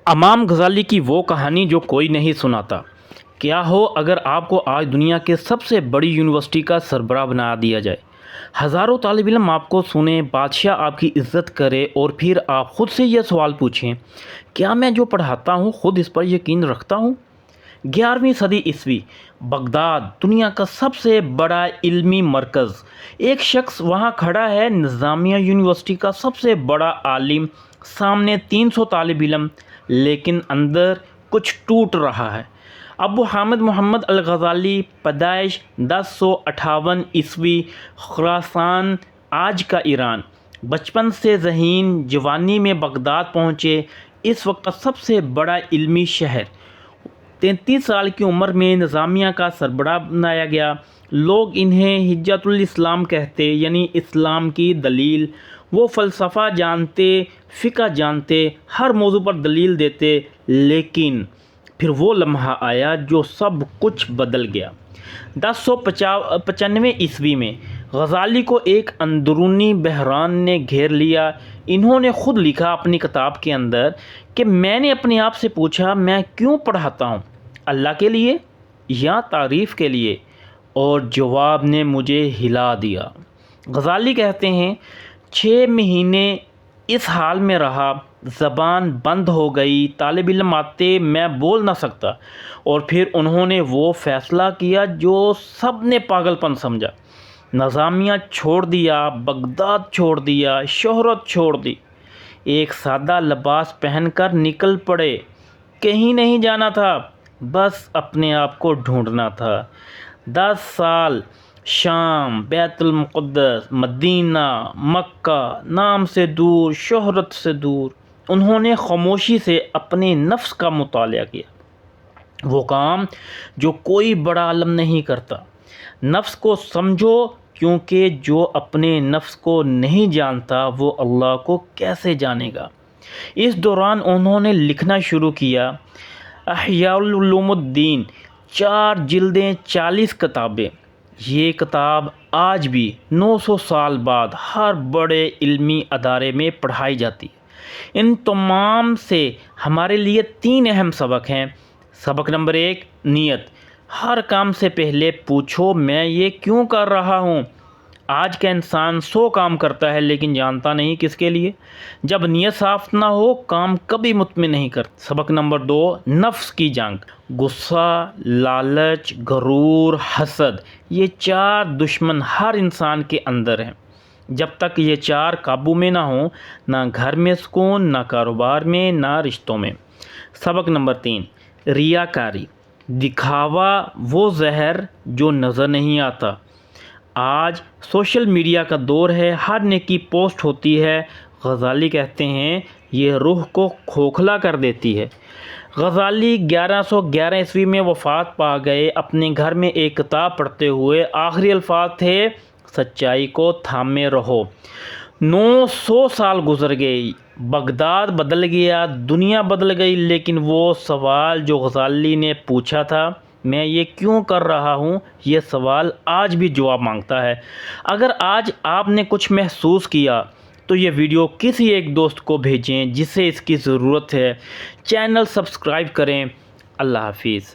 امام غزالی کی وہ کہانی جو کوئی نہیں سناتا۔ کیا ہو اگر آپ کو آج دنیا کے سب سے بڑی یونیورسٹی کا سربراہ بنا دیا جائے، ہزاروں طالب علم آپ کو سنیں، بادشاہ آپ کی عزت کرے، اور پھر آپ خود سے یہ سوال پوچھیں، کیا میں جو پڑھاتا ہوں خود اس پر یقین رکھتا ہوں؟ 11ویں صدی عیسوی، بغداد، دنیا کا سب سے بڑا علمی مرکز۔ ایک شخص وہاں کھڑا ہے، نظامیہ یونیورسٹی کا سب سے بڑا عالم، سامنے 300 طالب علم، لیکن اندر کچھ ٹوٹ رہا ہے۔ ابو حامد محمد الغزالی، پیدائش 1058 عیسوی، خراسان آج کا ایران۔ بچپن سے ذہین، جوانی میں بغداد پہنچے، اس وقت کا سب سے بڑا علمی شہر۔ 33 سال کی عمر میں نظامیہ کا سربراہ بنایا گیا۔ لوگ انہیں حجت الاسلام کہتے، یعنی اسلام کی دلیل۔ وہ فلسفہ جانتے، فقہ جانتے، ہر موضوع پر دلیل دیتے، لیکن پھر وہ لمحہ آیا جو سب کچھ بدل گیا۔ 1095 عیسوی میں غزالی کو ایک اندرونی بحران نے گھیر لیا۔ انہوں نے خود لکھا اپنی کتاب کے اندر کہ میں نے اپنے آپ سے پوچھا، میں کیوں پڑھاتا ہوں، اللہ کے لیے یا تعریف کے لیے؟ اور جواب نے مجھے ہلا دیا۔ غزالی کہتے ہیں 6 مہینے اس حال میں رہا، زبان بند ہو گئی، طالب علم آتے، میں بول نہ سکتا، اور پھر انہوں نے وہ فیصلہ کیا جو سب نے پاگل پن سمجھا۔ نظامیہ چھوڑ دیا، بغداد چھوڑ دیا، شہرت چھوڑ دی، ایک سادہ لباس پہن کر نکل پڑے۔ کہیں نہیں جانا تھا، بس اپنے آپ کو ڈھونڈنا تھا۔ 10 سال شام، بیت المقدس، مدینہ، مکہ، نام سے دور، شہرت سے دور، انہوں نے خاموشی سے اپنے نفس کا مطالعہ کیا۔ وہ کام جو کوئی بڑا عالم نہیں کرتا۔ نفس کو سمجھو، کیونکہ جو اپنے نفس کو نہیں جانتا وہ اللہ کو کیسے جانے گا۔ اس دوران انہوں نے لکھنا شروع کیا۔ احیاء علوم الدین، 4 جلدیں، 40 کتابیں۔ یہ کتاب آج بھی 900 سال بعد ہر بڑے علمی ادارے میں پڑھائی جاتی ہے۔ ان تمام سے ہمارے لیے 3 اہم سبق ہیں۔ سبق نمبر 1، نیت۔ ہر کام سے پہلے پوچھو، میں یہ کیوں کر رہا ہوں؟ آج کا انسان 100 کام کرتا ہے لیکن جانتا نہیں کس کے لیے۔ جب نیت صاف نہ ہو، کام کبھی مطمئن نہیں کرتا۔ سبق نمبر 2، نفس کی جنگ۔ غصہ، لالچ، غرور، حسد، یہ 4 دشمن ہر انسان کے اندر ہیں۔ جب تک یہ 4 قابو میں نہ ہوں، نہ گھر میں سکون، نہ کاروبار میں، نہ رشتوں میں۔ سبق نمبر 3، ریاکاری۔ دکھاوا وہ زہر جو نظر نہیں آتا۔ آج سوشل میڈیا کا دور ہے، ہر نیکی پوسٹ ہوتی ہے۔ غزالی کہتے ہیں یہ روح کو کھوکھلا کر دیتی ہے۔ غزالی 1111 عیسوی میں وفات پا گئے۔ اپنے گھر میں ایک کتاب پڑھتے ہوئے آخری الفاظ تھے، سچائی کو تھامے رہو۔ 900 سال گزر گئے، بغداد بدل گیا، دنیا بدل گئی، لیکن وہ سوال جو غزالی نے پوچھا تھا، میں یہ کیوں کر رہا ہوں، یہ سوال آج بھی جواب مانگتا ہے۔ اگر آج آپ نے کچھ محسوس کیا تو یہ ویڈیو کسی ایک دوست کو بھیجیں جسے اس کی ضرورت ہے۔ چینل سبسکرائب کریں۔ اللہ حافظ۔